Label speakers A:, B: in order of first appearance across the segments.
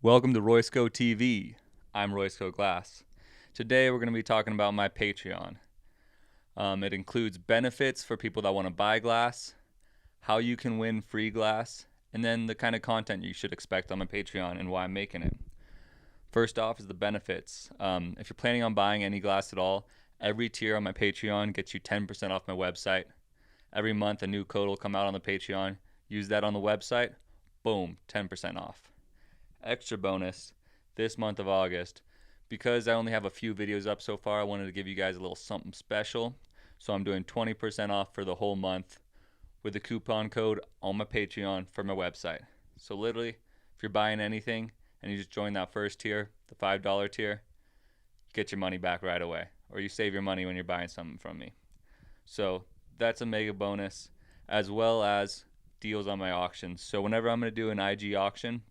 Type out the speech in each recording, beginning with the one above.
A: Welcome to Roysco TV. I'm RoyscoGlass. Today we're going to be talking about my Patreon. It includes benefits for people that want to buy glass, how you can win free glass, and then the kind of content you should expect on my Patreon and why I'm making it. First off is the benefits. If you're planning on buying any glass at all, every tier on my Patreon gets you 10% off my website. Every month a new code will come out on the Patreon. Use that on the website. Boom, 10% off. Extra bonus, this month of August, because I only have a few videos up so far, I wanted to give you guys a little something special. So I'm doing 20% off for the whole month with the coupon code on my Patreon for my website. So literally, if you're buying anything and you just join that first tier, the $5 tier, you get your money back right away. Or you save your money when you're buying something from me. So that's a mega bonus, as well as deals on my auctions. So whenever I'm going to do an IG auction,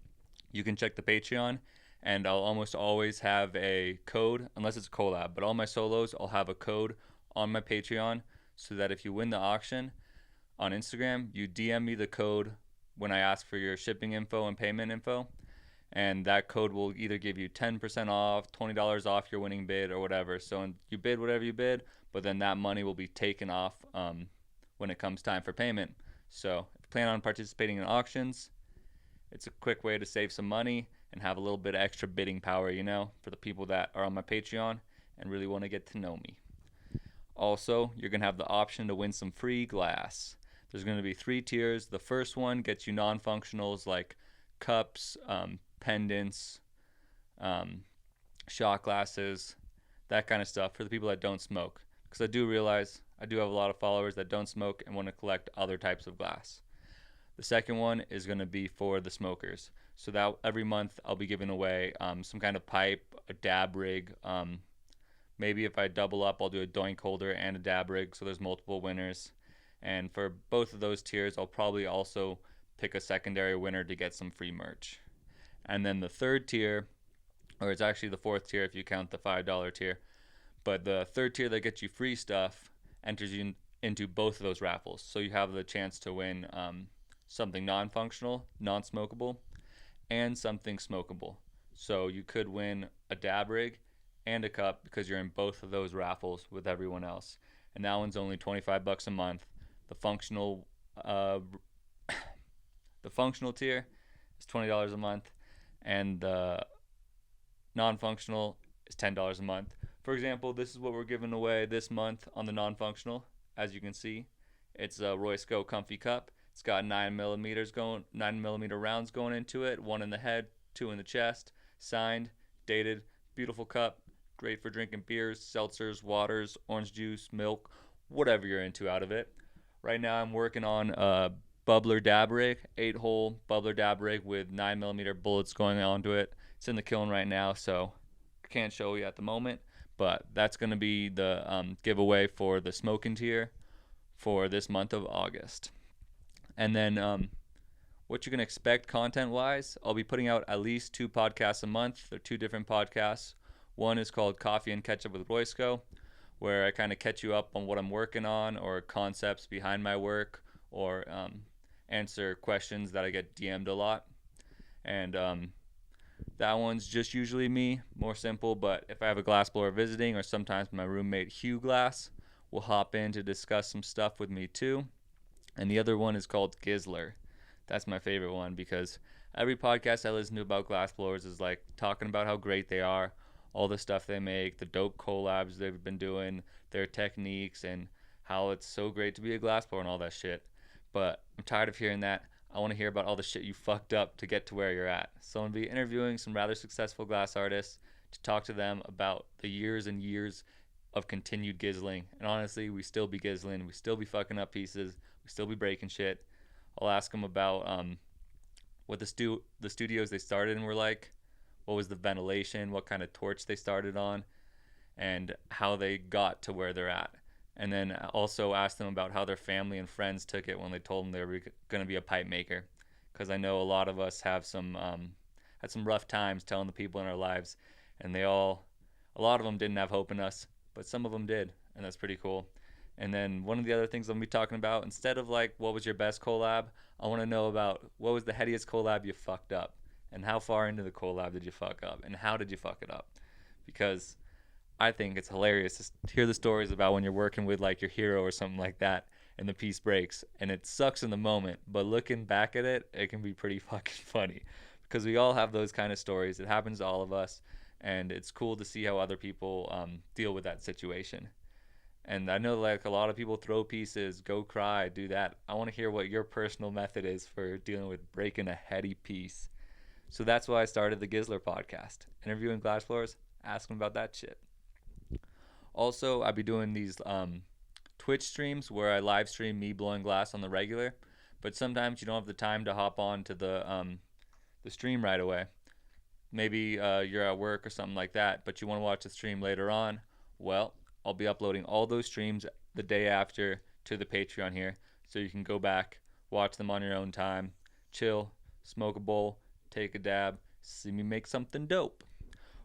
A: you can check the Patreon, and I'll almost always have a code, unless it's a collab. But all my solos, I'll have a code on my Patreon so that if you win the auction on Instagram, you DM me the code when I ask for your shipping info and payment info. And that code will either give you 10% off, $20 off your winning bid, or whatever. So you bid whatever you bid, but then that money will be taken off when it comes time for payment. So if you plan on participating in auctions, it's a quick way to save some money and have a little bit of extra bidding power, for the people that are on my Patreon and really want to get to know me. Also, you're going to have the option to win some free glass. There's going to be 3 tiers. The first one gets you non-functionals like cups, pendants, shot glasses, that kind of stuff for the people that don't smoke. Because I do realize I do have a lot of followers that don't smoke and want to collect other types of glass. The second one is going to be for the smokers. So that every month I'll be giving away some kind of pipe, a dab rig. Maybe if I double up, I'll do a doink holder and a dab rig. So there's multiple winners. And for both of those tiers, I'll probably also pick a secondary winner to get some free merch. And then the third tier, or it's actually the fourth tier if you count the $5 tier, but the third tier that gets you free stuff enters you into both of those raffles. So you have the chance to win something non-functional, non-smokable, and something smokable. So you could win a dab rig and a cup because you're in both of those raffles with everyone else. And that one's only $25 a month. The functional tier is $20 a month, and the non-functional is $10 a month. For example, this is what we're giving away this month on the non-functional. As you can see, it's a Roysco Comfy Cup. It's got 9mm rounds going into it, 1 in the head, 2 in the chest, signed, dated, beautiful cup, great for drinking beers, seltzers, waters, orange juice, milk, whatever you're into out of it. Right now I'm working on a bubbler dab rig, 8-hole bubbler dab rig with 9mm bullets going onto it. It's in the kiln right now, so I can't show you at the moment, but that's going to be the giveaway for the smoking tier for this month of August. And then what you can expect content-wise, I'll be putting out at least 2 podcasts a month. They're 2 different podcasts. One is called Coffee and Ketchup with Roysco, where I kind of catch you up on what I'm working on or concepts behind my work, or answer questions that I get DM'd a lot. And that one's just usually me, more simple, but if I have a glassblower visiting, or sometimes my roommate Hugh Glass will hop in to discuss some stuff with me too. And the other one is called Gizzler. That's my favorite one because every podcast I listen to about glassblowers is like talking about how great they are, all the stuff they make, the dope collabs they've been doing, their techniques, and how it's so great to be a glassblower and all that shit. But I'm tired of hearing that. I want to hear about all the shit you fucked up to get to where you're at. So I'm going to be interviewing some rather successful glass artists to talk to them about the years and years of continued gizzling. And honestly, we still be gizzling. We still be fucking up pieces. We still be breaking shit. I'll ask them about what the studios they started in were like, what was the ventilation, what kind of torch they started on, and how they got to where they're at. And then also ask them about how their family and friends took it when they told them they were going to be a pipe maker. Because I know a lot of us have had some rough times telling the people in our lives, and a lot of them didn't have hope in us, but some of them did, and that's pretty cool. And then one of the other things I'm going to be talking about, instead of like what was your best collab, I want to know about what was the headiest collab you fucked up. And how far into the collab did you fuck up? And how did you fuck it up? Because I think it's hilarious to hear the stories about when you're working with like your hero or something like that and the piece breaks and it sucks in the moment, but looking back at it, it can be pretty fucking funny because we all have those kind of stories. It happens to all of us, and it's cool to see how other people deal with that situation. And I know like a lot of people throw pieces, go cry, do that. I want to hear what your personal method is for dealing with breaking a heady piece. So that's why I started the Gizzler podcast, interviewing glass blowers, asking about that shit. Also, I'll be doing these Twitch streams where I live stream me blowing glass on the regular, but sometimes you don't have the time to hop on to the stream right away. Maybe you're at work or something like that, but you want to watch the stream later on. Well, I'll be uploading all those streams the day after to the Patreon here, so you can go back, watch them on your own time, chill, smoke a bowl, take a dab, see me make something dope.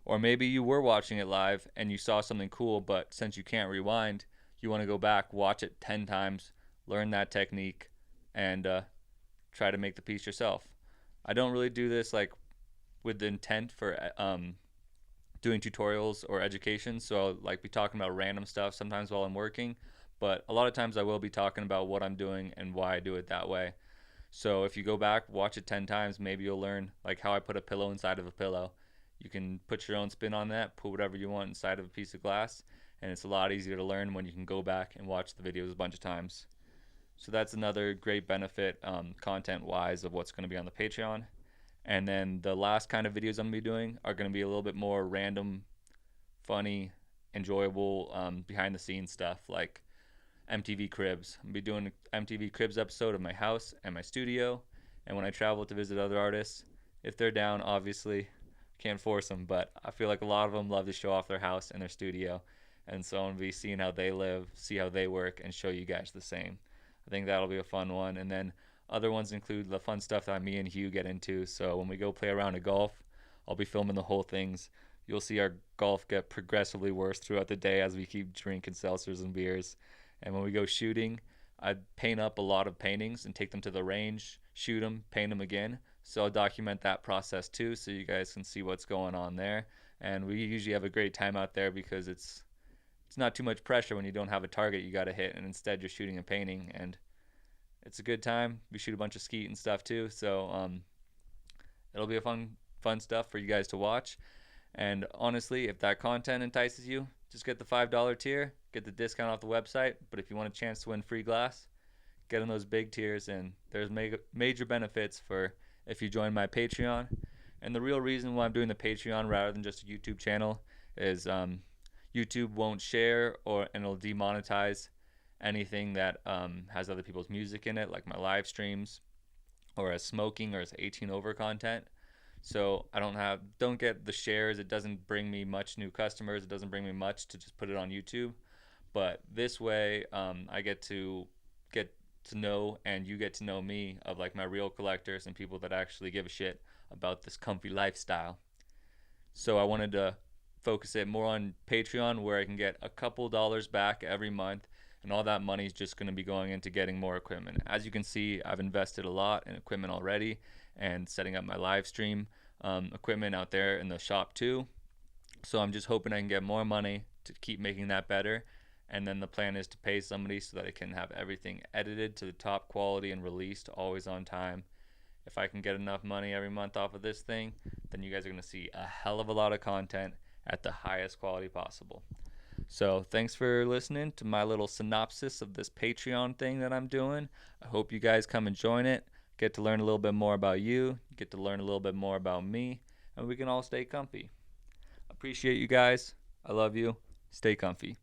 A: Or maybe you were watching it live and you saw something cool, but since you can't rewind, you want to go back, watch it 10 times, learn that technique, and try to make the piece yourself. I don't really do this like with the intent for doing tutorials or education, so I'll like be talking about random stuff sometimes while I'm working, but a lot of times I will be talking about what I'm doing and why I do it that way. So if you go back, watch it 10 times, maybe you'll learn like how I put a pillow inside of a pillow. You can put your own spin on that, put whatever you want inside of a piece of glass, and it's a lot easier to learn when you can go back and watch the videos a bunch of times. So that's another great benefit content-wise of what's going to be on the Patreon. And then the last kind of videos I'm going to be doing are going to be a little bit more random, funny, enjoyable, behind-the-scenes stuff like MTV Cribs. I'll be doing an MTV Cribs episode of my house and my studio, and when I travel to visit other artists, if they're down, obviously, can't force them, but I feel like a lot of them love to show off their house and their studio, and so I'm going to be seeing how they live, see how they work, and show you guys the same. I think that'll be a fun one. And then other ones include the fun stuff that me and Hugh get into, so when we go play a round of golf, I'll be filming the whole things. You'll see our golf get progressively worse throughout the day as we keep drinking seltzers and beers. And when we go shooting, I paint up a lot of paintings and take them to the range, shoot them, paint them again. So I'll document that process too, so you guys can see what's going on there. And we usually have a great time out there because it's not too much pressure when you don't have a target you got to hit, and instead you're shooting and painting, and it's a good time. We shoot a bunch of skeet and stuff too, so it'll be a fun stuff for you guys to watch. And honestly, if that content entices you, just get the $5 tier, get the discount off the website. But if you want a chance to win free glass, get in those big tiers, and there's major benefits for if you join my Patreon. And the real reason why I'm doing the Patreon rather than just a YouTube channel is YouTube won't share and it'll demonetize anything that has other people's music in it, like my live streams, or as smoking or as 18 over content. So I don't get the shares. It doesn't bring me much new customers. It doesn't bring me much to just put it on YouTube. But this way, I get to know, and you get to know me, of like my real collectors and people that actually give a shit about this comfy lifestyle. So I wanted to focus it more on Patreon, where I can get a couple dollars back every month, and all that money is just going to be going into getting more equipment. As you can see, I've invested a lot in equipment already, and setting up my live stream equipment out there in the shop too. So I'm just hoping I can get more money to keep making that better. And then the plan is to pay somebody so that I can have everything edited to the top quality and released always on time. If I can get enough money every month off of this thing, then you guys are going to see a hell of a lot of content at the highest quality possible. So thanks for listening to my little synopsis of this Patreon thing that I'm doing. I hope you guys come and join it, get to learn a little bit more about you, get to learn a little bit more about me, and we can all stay comfy. Appreciate you guys. I love you. Stay comfy.